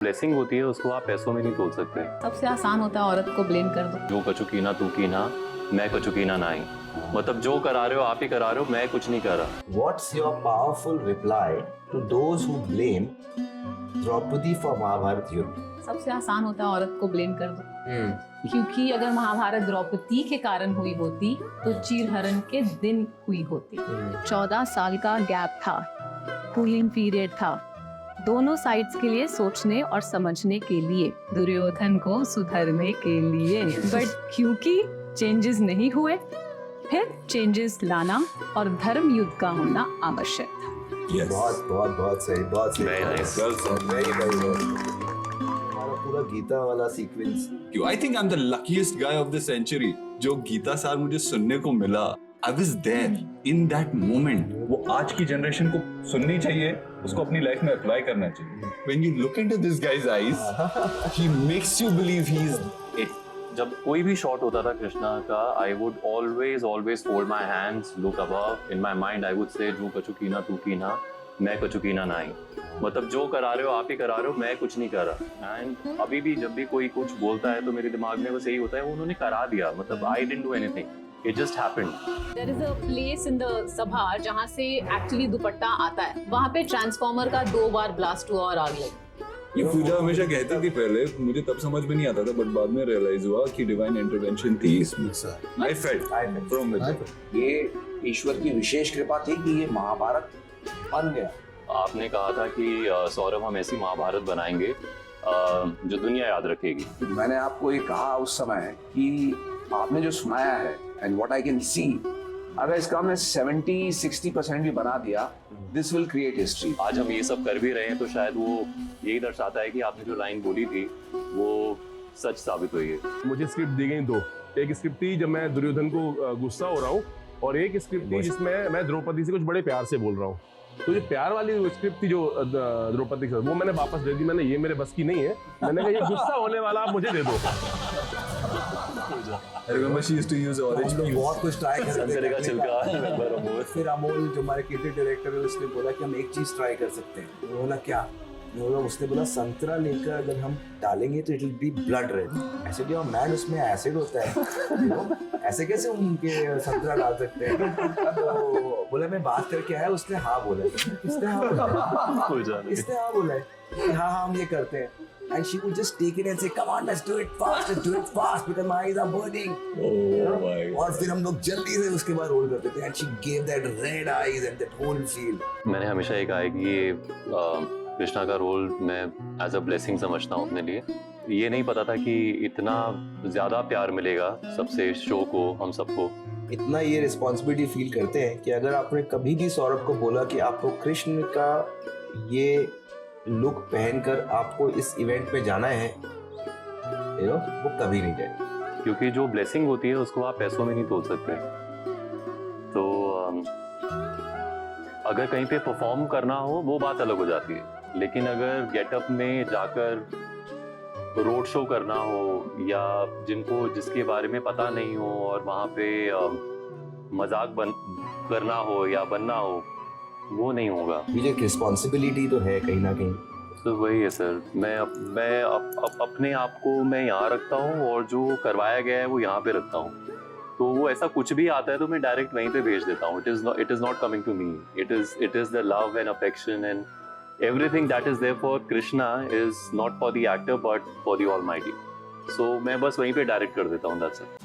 Blessing होती है उसको आप पैसों में नहीं तोल सकते। सबसे आसान होता है औरत को ब्लेम कर दो। जो कछु कीना तू कीना, मैं कछु कीना नहीं। मतलब जो करा रहे हो आप ही करा रहे हो, मैं कुछ नहीं कर रहा। What's your powerful reply to those who blame Draupadi for Mahabharat युद्ध? सबसे आसान होता है औरत को ब्लेम कर दो, क्योंकि अगर महाभारत द्रौपदी के कारण हुई होती तो चीरहरण के दिन हुई होती। 14 साल का गैप था, कूलिंग पीरियड था, दोनों साइड्स के लिए सोचने और समझने के लिए, दुर्योधन को सुधरने के लिए। बट क्योंकि चेंजेस नहीं हुए, फिर चेंजेस लाना और धर्म युद्ध का होना आवश्यक था। बहुत सही, बहुत सही। Very nice. Well said, very well. हमारा पूरा गीता वाला sequence. I think I'm the luckiest guy of the century. जो गीता सार मुझे सुनने को मिला, I was there in that moment. वो आज की जनरेशन को सुननी चाहिए, उसको अपनी लाइफ में अप्लाई करना चाहिए. When you look into this guy's eyes, he makes you believe he is it. जब कोई भी शॉट होता था कृष्णा का, I would always fold my hands, look above. In my mind I would say जो कछु कीना तू कीना, मैं कछु कीना नहीं। मतलब जो करा रहे हो आप ही करा रहे हो, मैं कुछ नहीं कर रहा। एंड अभी भी जब भी कोई कुछ बोलता है तो मेरे दिमाग में बस यही होता है, वो उन्होंने करा दिया। मतलब I didn't do anything, it just happened. There is a place in the सभा जहाँ से एक्चुअली दुपट्टा आता है, वहाँ पे ट्रांसफॉर्मर का 2 बार ब्लास्ट हुआ और आग लगी। ये पूजा हमेशा कहती थी पहले, मुझे तब समझ में नहीं आता था, बट बाद में रियलाइज हुआ कि डिवाइन इंटरवेंशन थी इसमें। I felt from within. ये ईश्वर की विशेष कृपा थी कि ये महाभारत बन गया। आपने कहा था कि सौरभ हम ऐसी महाभारत बनाएंगे जो दुनिया याद रखेगी। मैंने आपको ये कहा उस समय कि आपने जो सुनाया है and what I can see, अगर इसका हमने 70-60% भी बना दिया, दिस विल क्रिएट हिस्ट्री। आज हम ये सब कर भी रहे हैं तो शायद वो यही दर्शाता है कि आपने जो लाइन बोली थी वो सच साबित हुई है। मुझे स्क्रिप्ट दी गई 2। एक स्क्रिप्ट थी जब मैं दुर्योधन को गुस्सा हो रहा हूँ, और एक स्क्रिप्ट थी जिसमें मैं द्रौपदी से कुछ बड़े प्यार से बोल रहा हूँ। तो जो प्यार वाली स्क्रिप्ट थी जो द्रौपदी के साथ, वो मैंने वापस दे दी। मैंने ये मेरे बस की नहीं है, मैंने कहा ये गुस्सा होने वाला आप मुझे दे दो। I remember she used to use orange हम लोग बहुत कुछ ट्राई कर संतरे का छिलका। फिर अमोल जो हमारे क्रिएटिव डायरेक्टर है उसने बोला कि हम एक चीज ट्राई कर सकते हैं। मैं बोला क्या? उसने बोला संतरा लेकर अगर हम डालेंगे तो it will be blood red. ऐसे भी मैन उसमें एसिड होता है, ऐसे कैसे उनके संतरा डाल सकते हैं? तो बोला मैं बात करके आया, उसने हाँ बोला। किसने हाँ बोला? इसने हाँ बोला है कि हाँ हम ये करते हैं। And she would just take it and say, "Come on, let's do it fast, because my eyes are burning." और फिर हम लोग जल्दी से उसके बाद रोल करते थे, and she gave that red eyes and that whole feel. मैंने हमेशा ये कहा है कि ये कृष्णा का रोल मैं एज अ ब्लेसिंग समझता हूँ अपने लिए। ये नहीं पता था कि इतना ज्यादा प्यार मिलेगा सबसे, शो को, हम सबको। इतना ये रिस्पॉन्सिबिलिटी फील करते हैं कि अगर आपने कभी भी सौरभ को बोला कि आपको कृष्ण का ये लुक पहनकर आपको इस इवेंट पे जाना है, वो कभी नहीं जाए। क्योंकि जो ब्लेसिंग होती है उसको आप पैसों में नहीं तोल सकते। तो अगर कहीं पे परफॉर्म करना हो वो बात अलग हो जाती है, लेकिन अगर गेटअप में जाकर रोड शो करना हो या जिसके बारे में पता नहीं हो और वहाँ पे मजाक करना हो या बनना हो, वो नहीं होगा। ये रिस्पॉन्सिबिलिटी तो है कहीं ना कहीं। तो वही है सर, मैं अपने आप को मैं यहाँ रखता हूँ और जो करवाया गया है वो यहाँ पे रखता हूँ। तो वो ऐसा कुछ भी आता है तो मैं डायरेक्ट वहीं पे भेज देता हूँ। It is not coming to me, it is the love and affection and everything that is there for Krishna is not for the actor but for the Almighty. So मैं बस वहीं पे डायरेक्ट कर देता हूँ, that's it.